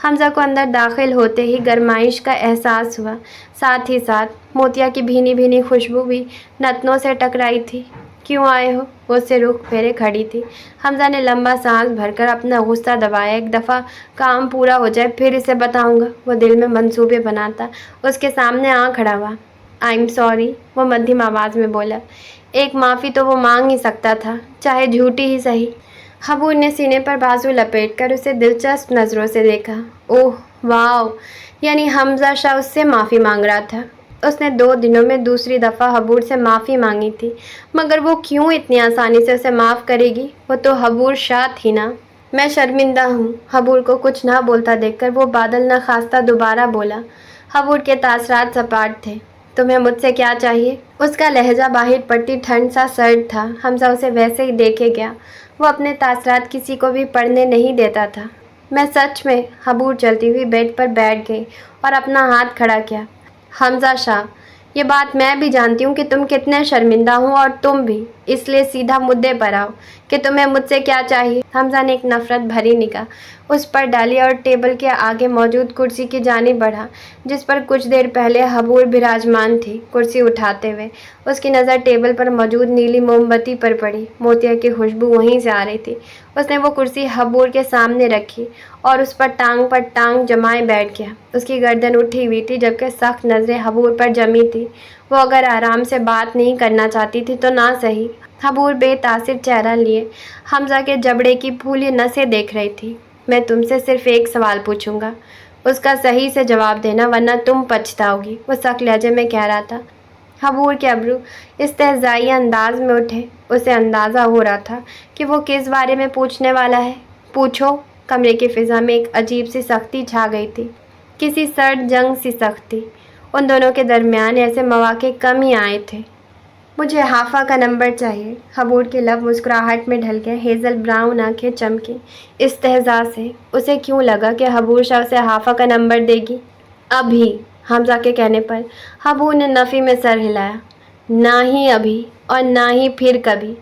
Speaker 1: حمزہ کو اندر داخل ہوتے ہی گرمائش کا احساس ہوا، ساتھ ہی ساتھ موتیا کی بھینی بھینی خوشبو بھی نتنوں سے ٹکرائی تھی۔ کیوں آئے ہو؟ وہ اس سے رخ پھیرے کھڑی تھی۔ حمزہ نے لمبا سانس بھر کر اپنا غصہ دبایا۔ ایک دفعہ کام پورا ہو جائے پھر اسے بتاؤں گا، وہ دل میں منصوبے بناتا اس کے سامنے آ کھڑا ہوا۔ آئی ایم سوری، وہ مدھم آواز میں بولا۔ ایک معافی تو وہ مانگ ہی سکتا تھا، چاہے جھوٹی ہی صحیح۔ حبور نے سینے پر بازو لپیٹ کر اسے دلچسپ نظروں سے دیکھا۔ اوہ واو، یعنی حمزہ شاہ اس سے معافی مانگ رہا تھا۔ اس نے 2 دنوں میں دوسری دفعہ حبور سے معافی مانگی تھی، مگر وہ کیوں اتنی آسانی سے اسے معاف کرے گی؟ وہ تو حبور شاہ تھی نا۔ میں شرمندہ ہوں۔ حبور کو کچھ نہ بولتا دیکھ کر وہ بادل نخواستہ دوبارہ بولا۔ حبور کے تاثرات سپاٹ تھے۔ تمہیں مجھ سے کیا چاہیے؟ اس کا لہجہ باہر پڑتی ٹھنڈ سا سرد تھا۔ حمزہ اسے ویسے ہی دیکھے گیا۔ وہ اپنے تاثرات کسی کو بھی پڑھنے نہیں دیتا تھا۔ میں سچ میں۔ حبور چلتی ہوئی بیڈ پر بیٹھ گئی اور اپنا ہاتھ کھڑا کیا۔ حمزہ شاہ، یہ بات میں بھی جانتی ہوں کہ تم کتنے شرمندہ ہو اور تم بھی، اس لیے سیدھا مدعے پر آؤ کہ تمہیں مجھ سے کیا چاہیے۔ حمزہ نے ایک نفرت بھری نگاہ اس پر ڈالی اور ٹیبل کے آگے موجود کرسی کی جانب بڑھا جس پر کچھ دیر پہلے حبور براجمان تھی۔ کرسی اٹھاتے ہوئے اس کی نظر ٹیبل پر موجود نیلی موم بتی پر پڑی۔ موتیا کی خوشبو وہیں سے آ رہی تھی۔ اس نے وہ کرسی حبور کے سامنے رکھی اور اس پر ٹانگ جمائے بیٹھ گیا۔ اس کی گردن اٹھی ہوئی تھی جبکہ سخت نظریں حبور پر جمی تھی۔ وہ اگر آرام سے بات نہیں کرنا چاہتی تھی تو نہ صحیح۔ حبور بے تاثر چہرہ لیے حمزہ کے جبڑے کی پھولی نسیں دیکھ رہی تھی۔ میں تم سے صرف ایک سوال پوچھوں گا، اس کا صحیح سے جواب دینا ورنہ تم پچھتاؤ گی، وہ سخت لہجے میں کہہ رہا تھا۔ حبور کے ابرو استہزائی انداز میں اٹھے۔ اسے اندازہ ہو رہا تھا کہ وہ کس بارے میں پوچھنے والا ہے۔ پوچھو۔ کمرے کی فضا میں ایک عجیب سی سختی چھا گئی تھی، کسی سرد جنگ سی سختی۔ ان دونوں کے درمیان ایسے مواقع کم ہی آئے تھے۔ مجھے حافہ کا نمبر چاہیے۔ حبور کے لب مسکراہٹ میں ڈھل گئے، ہیزل براؤن آنکھیں چمکیں استہزاء سے۔ اسے کیوں لگا کہ حبور شاہ اسے حافہ کا نمبر دے گی؟ ابھی؟ حمزہ کے کہنے پر حبور نے نفی میں سر ہلایا۔ نہ ہی ابھی اور نہ ہی پھر کبھی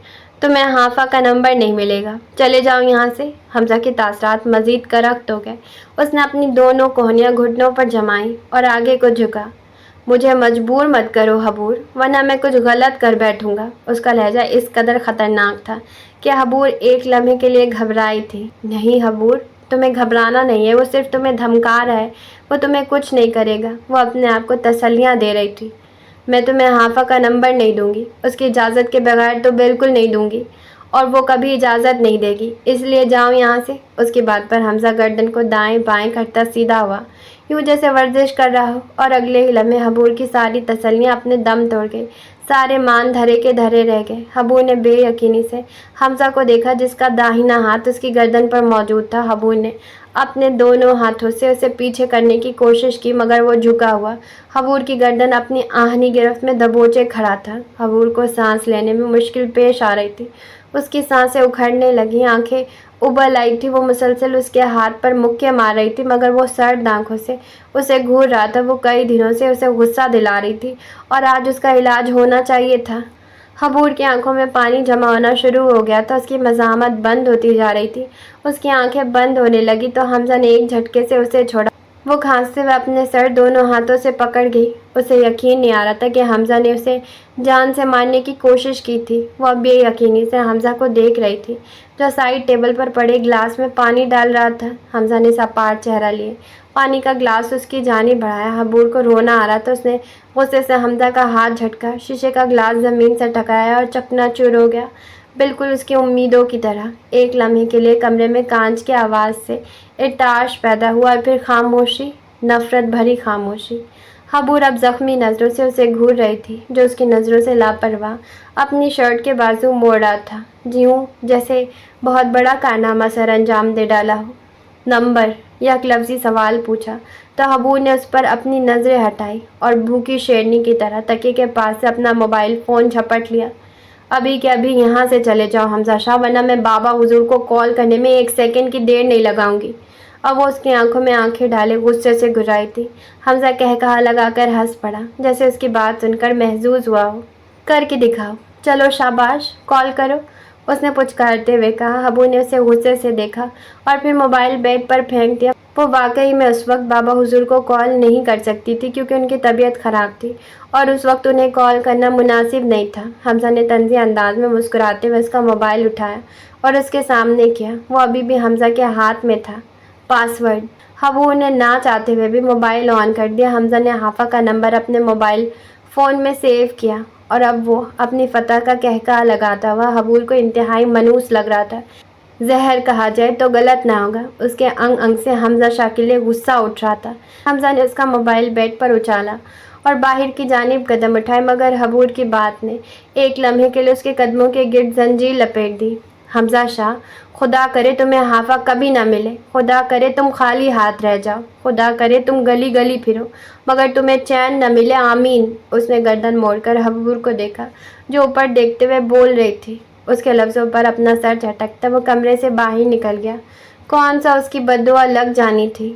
Speaker 1: تمہیں حافہ کا نمبر نہیں ملے گا۔ چلے جاؤ یہاں سے۔ حمزہ کے تاثرات مزید کرخت ہو گئے۔ اس نے اپنی دونوں کوہنیاں گھٹنوں پر جمائیں اور آگے کو جھکا۔ مجھے مجبور مت کرو حبور، ورنہ میں کچھ غلط کر بیٹھوں گا۔ اس کا لہجہ اس قدر خطرناک تھا کہ حبور ایک لمحے کے لیے گھبرائی تھی۔ نہیں حبور، تمہیں گھبرانا نہیں ہے، وہ صرف تمہیں دھمکا رہا ہے، وہ تمہیں کچھ نہیں کرے گا۔ وہ اپنے آپ کو تسلیاں دے رہی تھی۔ میں تمہیں حافہ کا نمبر نہیں دوں گی، اس کی اجازت کے بغیر تو بالکل نہیں دوں گی، اور وہ کبھی اجازت نہیں دے گی، اس لیے جاؤ یہاں سے۔ اس کی بات پر حمزہ گردن کو دائیں بائیں کرتا سیدھا ہوا، یوں جیسے ورزش کر رہا ہو، اور اگلے ہی لمحے حبور کی ساری تسلیاں اپنے دم توڑ گئی، سارے مان دھرے کے دھرے رہ گئے۔ حبور نے بے یقینی سے حمزہ کو دیکھا جس کا داہنا ہاتھ اس کی گردن پر موجود تھا۔ حبور نے اپنے دونوں ہاتھوں سے اسے پیچھے کرنے کی کوشش کی مگر وہ جھکا ہوا حبور کی گردن اپنی آہنی گرفت میں دبوچے کھڑا تھا۔ حبور کو سانس لینے میں مشکل پیش آ رہی تھی، اس کی سانسیں اکھڑنے لگیں، آنکھیں ابل آئی تھی۔ وہ مسلسل اس کے ہاتھ پر مکے مار رہی تھی مگر وہ سرد آنکھوں سے اسے گھور رہا تھا۔ وہ کئی دنوں سے اسے غصہ دلا رہی تھی اور آج اس کا علاج ہونا چاہیے تھا۔ حبور کی آنکھوں میں پانی جمع ہونا شروع ہو گیا تھا، اس کی مزاحمت بند ہوتی جا رہی تھی۔ اس کی آنکھیں بند ہونے لگی تو حمزہ نے ایک جھٹکے سے اسے چھوڑا وہ کھانستے ہوئے اپنے سر دونوں ہاتھوں سے پکڑ گئی۔ اسے یقین نہیں آ رہا تھا کہ حمزہ نے اسے جان سے مارنے کی کوشش کی تھی۔ وہ اب بے یقینی سے حمزہ کو دیکھ رہی تھی جو سائڈ ٹیبل پر پڑے گلاس میں پانی ڈال رہا تھا۔ حمزہ نے سپاٹ چہرہ لیے پانی کا گلاس اس کی جانب بڑھایا۔ حبور کو رونا آ رہا تھا۔ اس نے غصے سے حمزہ کا ہاتھ جھٹکا، شیشے کا گلاس زمین سے ٹکرایا اور چکنا چور ہو گیا، بالکل اس کی امیدوں کی طرح۔ ایک لمحے کے لیے کمرے میں کانچ کی آواز سے ارتعاش پیدا ہوا اور پھر خاموشی، نفرت بھری خاموشی۔ حبور اب زخمی نظروں سے اسے گھور رہی تھی جو اس کی نظروں سے لاپرواہ اپنی شرٹ کے بازو موڑ رہا تھا، یوں جیسے بہت بڑا کارنامہ سر انجام دے ڈالا ہو۔ نمبر؟ یک لفظی سوال پوچھا تو حبور نے اس پر اپنی نظریں ہٹائی اور بھوکی شیرنی کی طرح تکیے کے پاس سے اپنا موبائل فون جھپٹ لیا۔ ابھی کے ابھی یہاں سے چلے جاؤ حمزہ شاہ، ورنہ میں بابا حضور کو کال کرنے میں 1 سیکنڈ کی دیر نہیں لگاؤں گی۔ اب وہ اس کی آنکھوں میں آنکھیں ڈالے غصے سے گھرائی تھی۔ حمزہ قہقہا لگا کر ہنس پڑا، جیسے اس کی بات سن کر محظوظ ہوا ہو۔ کر کے دکھاؤ، چلو شاباش، کال کرو، اس نے پچکارتے ہوئے کہا۔ حبور نے اسے غصے سے دیکھا اور پھر موبائل بیڈ پر پھینک دیا۔ وہ واقعی میں اس وقت بابا حضور کو کال نہیں کر سکتی تھی کیونکہ ان کی طبیعت خراب تھی اور اس وقت انہیں کال کرنا مناسب نہیں تھا۔ حمزہ نے طنزی انداز میں مسکراتے ہوئے اس کا موبائل اٹھایا اور اس کے سامنے کیا۔ وہ ابھی بھی حمزہ کے ہاتھ میں تھا۔ پاس ورڈ؟ حبور نے نہ چاہتے ہوئے بھی موبائل آن کر دیا۔ حمزہ نے حافظ کا نمبر اپنے موبائل فون میں سیو کیا اور اب وہ اپنی فتح کا قہقہا لگاتا ہوا حبور کو انتہائی منحوس لگ رہا تھا۔ زہر کہا جائے تو غلط نہ ہوگا، اس کے انگ انگ سے حمزہ شاہ کے لیے غصہ اٹھ رہا تھا۔ حمزہ نے اس کا موبائل بیڈ پر اچھالا اور باہر کی جانب قدم اٹھائے، مگر حبور کی بات نے ایک لمحے کے لیے اس کے قدموں کے گرد زنجیر لپیٹ دی۔ حمزہ شاہ، خدا کرے تمہیں حافظ کبھی نہ ملے، خدا کرے تم خالی ہاتھ رہ جاؤ، خدا کرے تم گلی گلی پھرو مگر تمہیں چین نہ ملے، آمین۔ اس نے گردن موڑ کر حبور کو دیکھا جو اوپر دیکھتے ہوئے بول رہی تھی۔ اس کے لفظوں پر اپنا سر جھٹکتا وہ کمرے سے باہر نکل گیا۔ کون سا اس کی بددعا لگ جانی تھی؟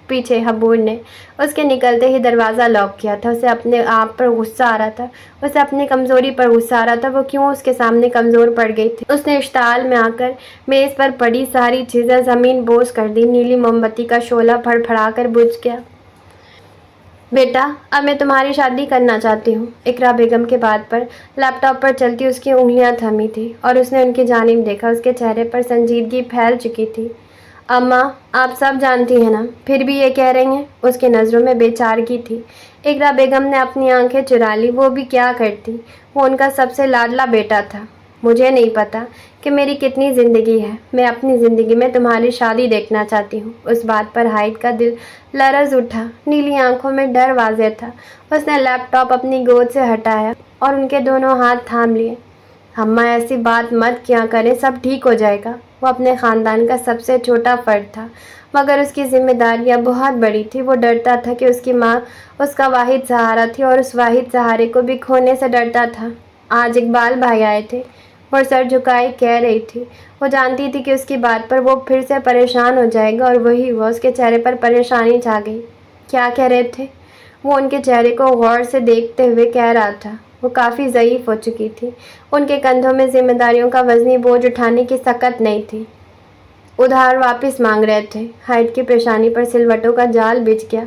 Speaker 1: پیچھے حبور نے اس کے نکلتے ہی دروازہ لاک کیا تھا۔ اسے اپنے آپ پر غصہ آ رہا تھا، اسے اپنی کمزوری پر غصہ آ رہا تھا۔ وہ کیوں اس کے سامنے کمزور پڑ گئی تھی؟ اس نے اشتعال میں آ کر میز پر پڑی ساری چیزیں زمین بوس کر دی۔ نیلی موم بتی کا شعلہ پھڑ پھڑا کر بجھ گیا۔ بیٹا، اب میں تمہاری شادی کرنا چاہتی ہوں۔ اقرا بیگم کے بات پر لیپ ٹاپ پر چلتی اس کی انگلیاں تھمی تھیں اور اس نے ان کی جانب دیکھا۔ اس کے چہرے پر سنجیدگی پھیل چکی تھی۔ اماں، آپ سب جانتی ہیں نا، پھر بھی یہ کہہ رہی ہیں؟ اس کی نظروں میں بے چارگی تھی۔ اقرا بیگم نے اپنی آنکھیں چرا لی۔ وہ بھی کیا کرتی، وہ ان کا سب سے لاڈلا بیٹا تھا۔ مجھے نہیں پتا کہ میری کتنی زندگی ہے، میں اپنی زندگی میں تمہاری شادی دیکھنا چاہتی ہوں۔ اس بات پر ہائد کا دل لرز اٹھا، نیلی آنکھوں میں ڈر واضح تھا۔ اس نے لیپ ٹاپ اپنی گود سے ہٹایا اور ان کے دونوں ہاتھ تھام لیے۔ اماں، ایسی بات مت کیا کریں، سب ٹھیک ہو جائے گا۔ وہ اپنے خاندان کا سب سے چھوٹا فرد تھا مگر اس کی ذمہ داریاں بہت بڑی تھیں۔ وہ ڈرتا تھا کہ اس کی ماں اس کا واحد سہارا تھی اور اس واحد سہارے کو بھی کھونے سے ڈرتا تھا۔ آج اقبال بھائی آئے تھے، وہ سر جھکائے کہہ رہی تھی۔ وہ جانتی تھی کہ اس کی بات پر وہ پھر سے پریشان ہو جائے گا اور وہی ہوا، اس کے چہرے پر پریشانی چھا گئی۔ کیا کہہ رہے تھے؟ وہ ان کے چہرے کو غور سے دیکھتے ہوئے کہہ رہا تھا۔ وہ کافی ضعیف ہو چکی تھی، ان کے کندھوں میں ذمہ داریوں کا وزنی بوجھ اٹھانے کی طاقت نہیں تھی۔ ادھار واپس مانگ رہے تھے۔ ہائد کی پیشانی پر سلوٹوں کا جال بچھ گیا۔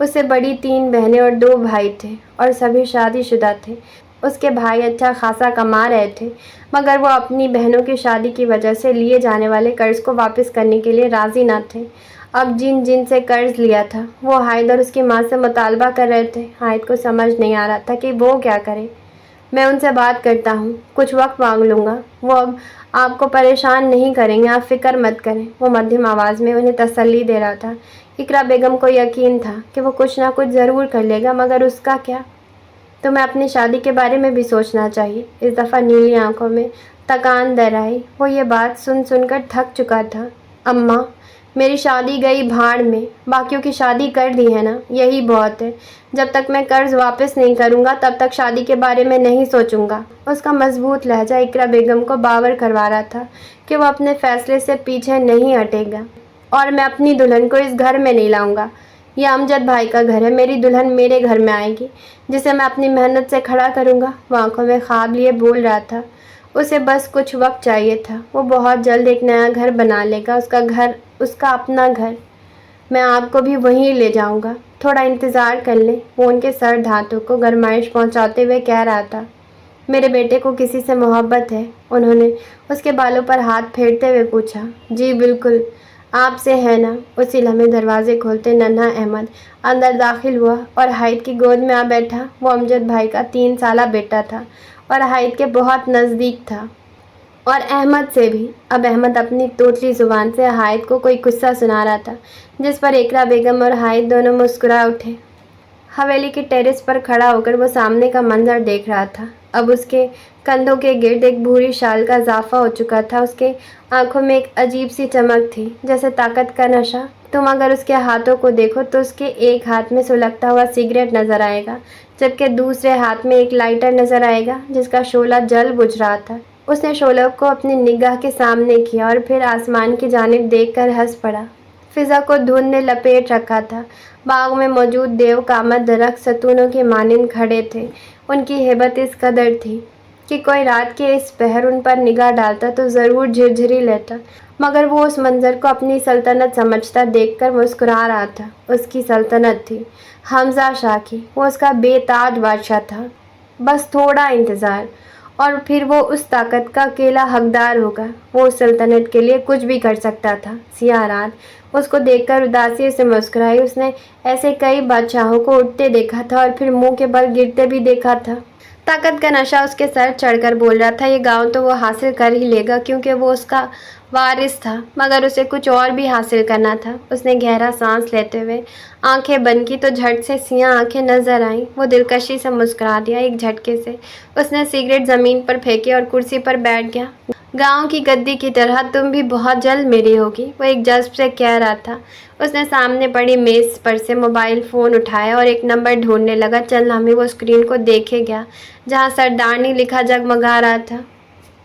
Speaker 1: اس سے بڑی 3 بہنیں اور 2 بھائی تھے اور سبھی شادی شدہ تھے۔ اس کے بھائی اچھا خاصا کما رہے تھے مگر وہ اپنی بہنوں کی شادی کی وجہ سے لیے جانے والے قرض کو واپس کرنے کے لیے راضی نہ تھے۔ اب جن سے قرض لیا تھا وہ ہائد اور اس کی ماں سے مطالبہ کر رہے تھے۔ ہائد کو سمجھ نہیں آ رہا تھا کہ وہ کیا کرے۔ میں ان سے بات کرتا ہوں، کچھ وقت مانگ لوں گا، وہ اب آپ کو پریشان نہیں کریں گے، آپ فکر مت کریں۔ وہ مدھم آواز میں انہیں تسلی دے رہا تھا۔ اقرا بیگم کو یقین تھا کہ وہ کچھ نہ کچھ ضرور کر لے گا مگر اس کا کیا؟ تمہیں اپنی شادی کے بارے میں بھی سوچنا چاہیے۔ اس دفعہ نیلی آنکھوں میں تکان در آئی۔ وہ یہ بات سن کر تھک چکا تھا۔ اماں، میری شادی گئی بھاڑ میں، باقیوں کی شادی کر دی ہے نا، یہی بہت ہے۔ جب تک میں قرض واپس نہیں کروں گا تب تک شادی کے بارے میں نہیں سوچوں گا۔ اس کا مضبوط لہجہ اقرا بیگم کو باور کروا رہا تھا کہ وہ اپنے فیصلے سے پیچھے نہیں ہٹے گا۔ اور میں اپنی دلہن کو اس گھر میں نہیں لاؤں گا، یہ امجد بھائی کا گھر ہے، میری دلہن میرے گھر میں آئے گی جسے میں اپنی محنت سے کھڑا کروں گا۔ وہ آنکھوں میں خواب لیے بول رہا تھا۔ اسے بس کچھ وقت چاہیے تھا، وہ بہت جلد ایک نیا گھر بنا لے گا، اس کا اپنا گھر۔ میں آپ کو بھی وہیں لے جاؤں گا، تھوڑا انتظار کر لیں۔ وہ ان کے سرد ہاتھوں کو گرمائش پہنچاتے ہوئے کہہ رہا تھا۔ میرے بیٹے کو کسی سے محبت ہے؟ انہوں نے اس کے بالوں پر ہاتھ پھیرتے ہوئے پوچھا۔ جی بالکل، آپ سے ہے نا۔ اسی لمحے دروازے کھولتے ننھا احمد اندر داخل ہوا اور ہائد کی گود میں آ بیٹھا۔ وہ امجد بھائی کا 3 سالہ بیٹا تھا اور ہائد کے بہت نزدیک تھا، اور احمد سے بھی۔ اب احمد اپنی توتلی زبان سے ہائد کو کوئی قصہ سنا رہا تھا، جس پر اقرا بیگم اور ہائد دونوں مسکرا اٹھے۔ حویلی کی ٹیرس پر کھڑا ہو کر وہ سامنے کا منظر دیکھ رہا تھا۔ اب اس کے کندھوں کے گرد ایک بھوری شال کا اضافہ ہو چکا تھا۔ اس کے آنکھوں میں ایک عجیب سی چمک تھی، جیسے طاقت کا نشہ۔ تم اگر اس کے ہاتھوں کو دیکھو تو اس کے ایک ہاتھ میں سلگتا ہوا سگریٹ نظر آئے گا، جبکہ دوسرے ہاتھ میں ایک لائٹر نظر آئے گا جس کا شعلہ جل بجھ رہا تھا۔ اس نے شعلہ کو اپنی نگاہ کے سامنے کیا اور پھر آسمان کی جانب دیکھ کر ہنس پڑا۔ فضا کو دھند نے لپیٹ رکھا تھا۔ باغ میں موجود دیو کامت درخت ستونوں کے مانند کھڑے تھے۔ ان کی ہیبت اس قدر تھی کہ کوئی رات کے اس پہر ان پر نگاہ ڈالتا تو ضرور جھرجھری لیتا، مگر وہ اس منظر کو اپنی سلطنت سمجھتا دیکھ کر مسکرا رہا تھا۔ اس کی سلطنت تھی، حمزہ شاہ کی۔ وہ اس کا بے تاج بادشاہ تھا۔ بس تھوڑا انتظار اور پھر وہ اس طاقت کا اکیلا حقدار ہوگا۔ وہ اس سلطنت کے لیے کچھ بھی کر سکتا تھا۔ سیاہ رات اس کو دیکھ کر اداسی سے مسکرائی۔ اس نے ایسے کئی بادشاہوں کو اٹھتے دیکھا تھا اور پھر منہ کے بل گرتے بھی دیکھا تھا۔ طاقت کا نشہ اس کے سر چڑھ کر بول رہا تھا، یہ گاؤں تو وہ حاصل کر ہی لے گا کیونکہ وہ اس کا وارث تھا، مگر اسے کچھ اور بھی حاصل کرنا تھا۔ اس نے گہرا سانس لیتے ہوئے آنکھیں بند کی تو جھٹ سے سیاہ آنکھیں نظر آئیں۔ وہ دلکشی سے مسکرا دیا۔ ایک جھٹکے سے اس نے سگریٹ زمین پر پھینکی اور کرسی پر بیٹھ گیا۔ گاؤں کی گدی کی طرح تم بھی بہت جلد میری ہوگی، وہ ایک جذب سے کہہ رہا تھا۔ اس نے سامنے پڑی میز پر سے موبائل فون اٹھایا اور ایک نمبر ڈھونڈنے لگا۔ چند لمحے وہ اسکرین کو دیکھے گیا جہاں سردارنی لکھا جگمگا رہا تھا۔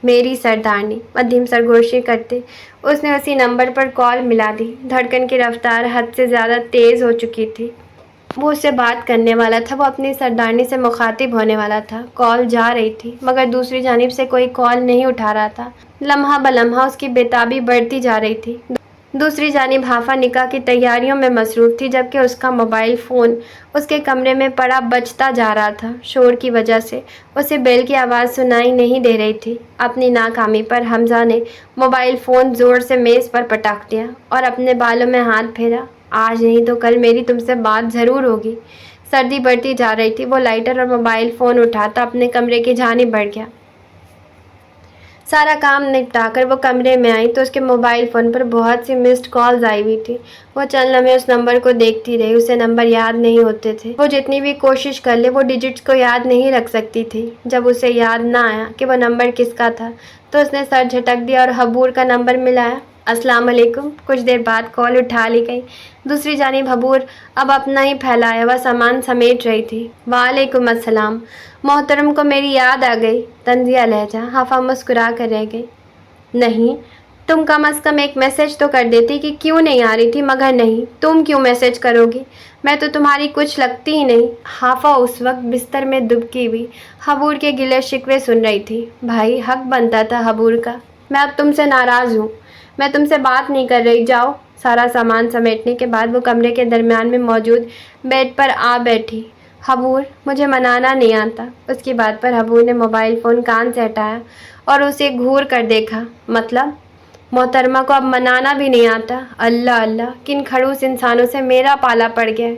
Speaker 1: میری سردارنی، مدھیم سرگوشی کرتے اس نے اسی نمبر پر کال ملا دی۔ دھڑکن کی رفتار حد سے زیادہ تیز ہو چکی تھی۔ وہ اس سے بات کرنے والا تھا، وہ اپنی سردارنی سے مخاطب ہونے والا تھا۔ کال جا رہی تھی مگر دوسری جانب سے کوئی کال نہیں اٹھا رہا تھا۔ لمحہ بلمحہ اس کی بےتابی بڑھتی جا رہی تھی۔ دوسری جانب حافظ نکاح کی تیاریوں میں مصروف تھی، جبکہ اس کا موبائل فون اس کے کمرے میں پڑا بجتا جا رہا تھا۔ شور کی وجہ سے اسے بیل کی آواز سنائی نہیں دے رہی تھی۔ اپنی ناکامی پر حمزہ نے موبائل فون زور سے میز پر پٹک دیا اور اپنے بالوں میں ہاتھ پھیرا۔ آج نہیں تو کل میری تم سے بات ضرور ہوگی۔ سردی بڑھتی جا رہی تھی۔ وہ لائٹر اور موبائل فون اٹھاتا اپنے کمرے کی جانب بڑھ گیا۔ سارا کام نپٹا کر وہ کمرے میں آئی تو اس کے موبائل فون پر بہت سی مسڈ کالز آئی ہوئی تھی۔ وہ چند لمحے اس نمبر کو دیکھتی رہی۔ اسے نمبر یاد نہیں ہوتے تھے۔ وہ جتنی بھی کوشش کر لے وہ ڈیجٹس کو یاد نہیں رکھ سکتی تھی۔ جب اسے یاد نہ آیا کہ وہ نمبر کس کا تھا تو اس نے سر جھٹک دیا اور حبور کا نمبر ملایا۔ السلام علیکم۔ کچھ دیر بعد کال اٹھا لی گئی۔ دوسری جانب حبور اب اپنا ہی پھیلایا ہوا سامان سمیٹ رہی تھی۔ وعلیکم السلام محترم کو میری یاد آ گئی۔ طنزیہ لہجہ۔ حافظ مسکرا کر رہ گئی۔ نہیں، تم کم از کم ایک میسج تو کر دیتی کہ کیوں نہیں آ رہی تھی، مگر نہیں، تم کیوں میسج کرو گی؟ میں تو تمہاری کچھ لگتی ہی نہیں۔ حافظ اس وقت بستر میں دبکی ہوئی حبور کے گلے شکوے سن رہی تھی۔ بھائی حق بنتا تھا حبور کا۔ میں اب تم سے ناراض ہوں، میں تم سے بات نہیں کر رہی، جاؤ۔ سارا سامان سمیٹنے کے بعد وہ کمرے کے درمیان میں موجود بیڈ پر آ بیٹھی۔ حبور، مجھے منانا نہیں آتا۔ اس کی بات پر حبور نے موبائل فون کان سے ہٹایا اور اسے گھور کر دیکھا۔ مطلب محترمہ کو اب منانا بھی نہیں آتا؟ اللہ اللہ، کن کھڑوس انسانوں سے میرا پالا پڑ گیا ہے۔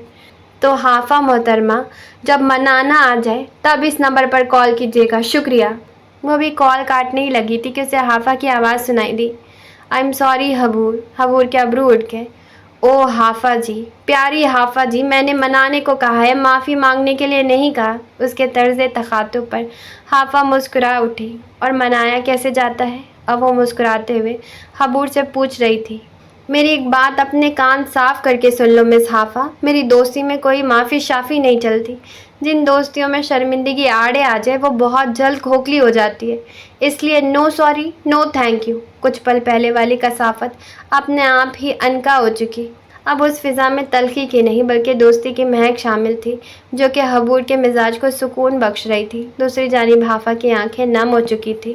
Speaker 1: تو حافظ محترمہ، جب منانا آ جائے تب اس نمبر پر کال کیجیے گا، شکریہ۔ وہ بھی کال کاٹنے ہی لگی تھی کہ اسے حافظ کی آواز سنائی دی۔ I am sorry حبور۔ حبور کے ابرو اٹھ گئے۔ او حافظ جی، پیاری حافظ جی، میں نے منانے کو کہا ہے، معافی مانگنے کے لیے نہیں کہا۔ اس کے طرز تخاطب پر حافظ مسکرا اٹھی۔ اور منایا کیسے جاتا ہے؟ اب وہ مسکراتے ہوئے حبور سے پوچھ رہی تھی۔ میری ایک بات اپنے کان صاف کر کے سن لو مس حافظ، میری دوستی میں کوئی معافی شافی نہیں چلتی۔ جن دوستیوں میں شرمندگی آڑے آ جائے وہ بہت جلد کھوکھلی ہو جاتی ہے، اس لیے no sorry, know thank you. کچھ پل پہلے والی کثافت اپنے آپ ہی عنقا ہو چکی۔ اب اس فضا میں تلخی کی نہیں بلکہ دوستی کی مہک شامل تھی، جو کہ حبور کے مزاج کو سکون بخش رہی تھی۔ دوسری جانب حافظ کی آنکھیں نم ہو چکی تھیں۔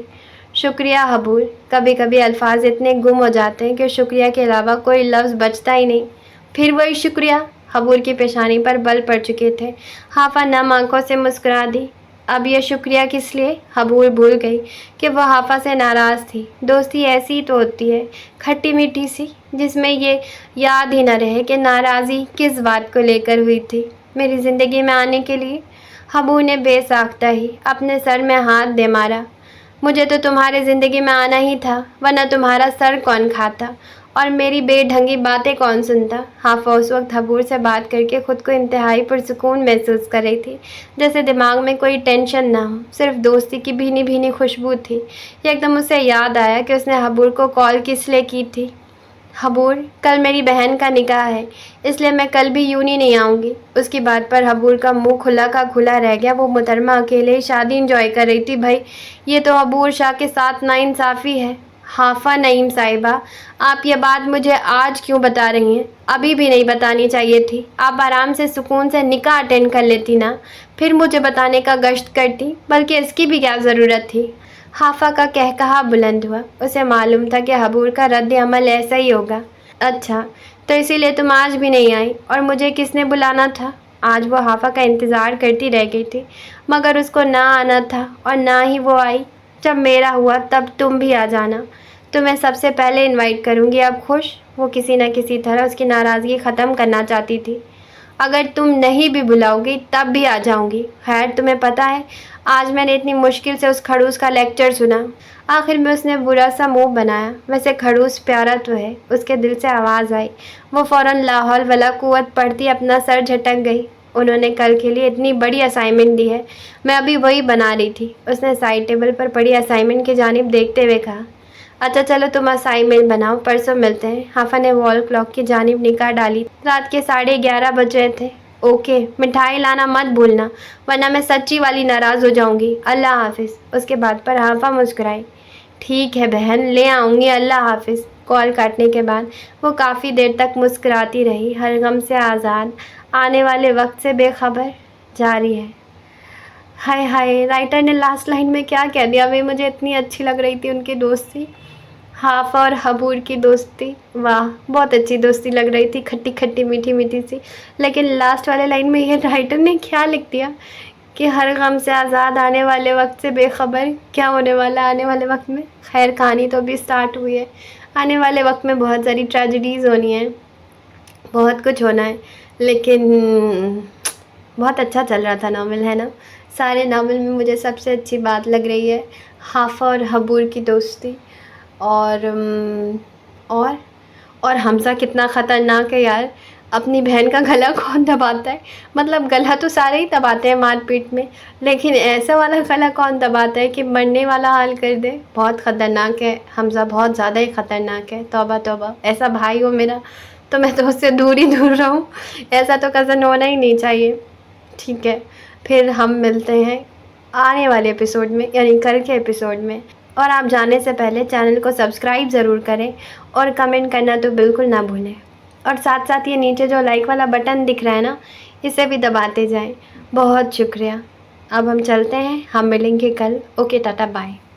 Speaker 1: شکریہ حبور۔ کبھی کبھی الفاظ اتنے گم ہو جاتے ہیں کہ شکریہ کے علاوہ کوئی لفظ بچتا ہی نہیں۔ پھر وہی شکریہ۔ حبور کی پیشانی پر بل پڑ چکے تھے۔ حافہ نم آنکھوں سے مسکرا دی۔ اب یہ شکریہ کس لیے؟ حبور بھول گئی کہ وہ حافہ سے ناراض تھی۔ دوستی ایسی ہی تو ہوتی ہے، کھٹی میٹھی سی، جس میں یہ یاد ہی نہ رہے کہ ناراضی کس بات کو لے کر ہوئی تھی۔ میری زندگی میں آنے کے لیے؟ حبور نے بے ساختہ ہی اپنے سر میں ہاتھ دے مارا۔ مجھے تو تمہاری زندگی میں آنا ہی تھا، ورنہ تمہارا سر کون کھاتا اور میری بے ڈھنگی باتیں کون سنتا؟ حافہ اس وقت حبور سے بات کر کے خود کو انتہائی پرسکون محسوس کر رہی تھی، جیسے دماغ میں کوئی ٹینشن نہ ہو، صرف دوستی کی بھینی بھینی خوشبو تھی۔ ایک دم اسے یاد آیا کہ اس نے حبور کو کال کس لیے کی تھی۔ حبور، کل میری بہن کا نکاح ہے، اس لیے میں کل بھی یوں نہیں آؤں گی۔ اس کی بات پر حبور کا منہ کھلا کا کھلا رہ گیا۔ وہ محترمہ اکیلے ہی شادی انجوائے کر رہی تھی۔ بھائی یہ تو حبور شاہ کے ساتھ ناانصافی ہے۔ حافہ نعیم صاحبہ، آپ یہ بات مجھے آج کیوں بتا رہی ہیں؟ ابھی بھی نہیں بتانی چاہیے تھی۔ آپ آرام سے سکون سے نکاح اٹینڈ کر لیتی نا، پھر مجھے بتانے کا گشت کرتی، بلکہ اس کی بھی کیا ضرورت تھی؟ حافہ کا قہقہا بلند ہوا۔ اسے معلوم تھا کہ حبور کا رد عمل ایسا ہی ہوگا۔ اچھا، تو اسی لیے تم آج بھی نہیں آئی، اور مجھے کس نے بلانا تھا؟ آج وہ حافہ کا انتظار کرتی رہ گئی تھی، مگر اس کو نہ آنا تھا اور نہ ہی وہ آئی۔ جب میرا ہوا تب تم بھی آ جانا، تمہیں سب سے پہلے انوائٹ کروں گی۔ اب خوش؟ وہ کسی نہ کسی طرح اس کی ناراضگی ختم کرنا چاہتی تھی۔ اگر تم نہیں بھی بلاؤ گی تب بھی آ جاؤں گی۔ خیر، تمہیں پتہ ہے آج میں نے اتنی مشکل سے اس کھڑوس کا لیکچر سنا۔ آخر میں اس نے برا سا منہ بنایا۔ ویسے کھڑوس پیارا تو ہے۔ اس کے دل سے آواز آئی۔ وہ فوراً لا حول ولا قوت پڑھتی اپنا سر جھٹک گئی۔ انہوں نے کل کے لیے اتنی بڑی اسائنمنٹ دی ہے، میں ابھی وہی بنا رہی تھی۔ اس نے سائڈ ٹیبل پر پڑی اسائنمنٹ کی جانب دیکھتے ہوئے کہا۔ اچھا چلو تم اسائنمنٹ بناؤ، پرسوں ملتے ہیں۔ حافہ نے وال کلاک کی جانب نگاہ ڈالی۔ رات کے 11:30 بج رہے تھے۔ اوکے، مٹھائی لانا مت بھولنا، ورنہ میں سچی والی ناراض ہو جاؤں گی۔ اللہ حافظ۔ اس کے بات پر حافہ مسکرائی۔ ٹھیک ہے بہن، لے آؤں گی، اللہ حافظ۔ کال کاٹنے کے بعد وہ کافی دیر تک مسکراتی رہی، ہر غم سے آزاد، آنے والے وقت سے بے خبر۔ جاری ہے۔ ہائے ہائے، رائٹر نے لاسٹ لائن میں کیا کہہ دیا؟ وہ مجھے اتنی اچھی لگ رہی تھی ان کی دوستی، حافہ اور حبور کی دوستی۔ واہ، بہت اچھی دوستی لگ رہی تھی، کھٹی کھٹی میٹھی میٹھی سی۔ لیکن لاسٹ والے لائن میں یہ رائٹر نے کیا لکھ دیا کہ ہر غم سے آزاد، آنے والے وقت سے بے خبر؟ کیا ہونے والا آنے والے وقت میں؟ خیر، کہانی تو ابھی سٹارٹ ہوئی ہے، آنے والے وقت میں بہت ساری ٹریجڈیز ہونی ہیں، بہت کچھ ہونا ہے۔ لیکن بہت اچھا چل رہا تھا ناول، ہے نا؟ سارے ناول میں مجھے سب سے اچھی بات لگ رہی ہے حافہ اور حبور کی دوستی۔ اور حمزہ کتنا خطرناک ہے یار، اپنی بہن کا گلا کون دباتا ہے؟ مطلب گلا تو سارے ہی دباتے ہیں مار پیٹ میں، لیکن ایسا والا گلا کون دباتا ہے کہ مرنے والا حال کر دے؟ بہت خطرناک ہے حمزہ، بہت زیادہ ہی خطرناک ہے۔ توبہ توبہ، ایسا بھائی ہو میرا تو میں تو اس سے دور ہی دور رہوں، ایسا تو کزن ہونا ہی نہیں چاہیے۔ ٹھیک ہے، پھر ہم ملتے ہیں آنے والے ایپیسوڈ میں، یعنی کل کے ایپیسوڈ میں۔ اور آپ جانے سے پہلے چینل کو سبسکرائب ضرور کریں اور کمنٹ کرنا تو بالکل نہ بھولیں، اور ساتھ ساتھ یہ نیچے جو لائک والا بٹن دکھ رہا ہے نا، اسے بھی دباتے جائیں۔ بہت شکریہ۔ اب ہم چلتے ہیں، ہم ملیں گے کل۔ Okay, tata, bye.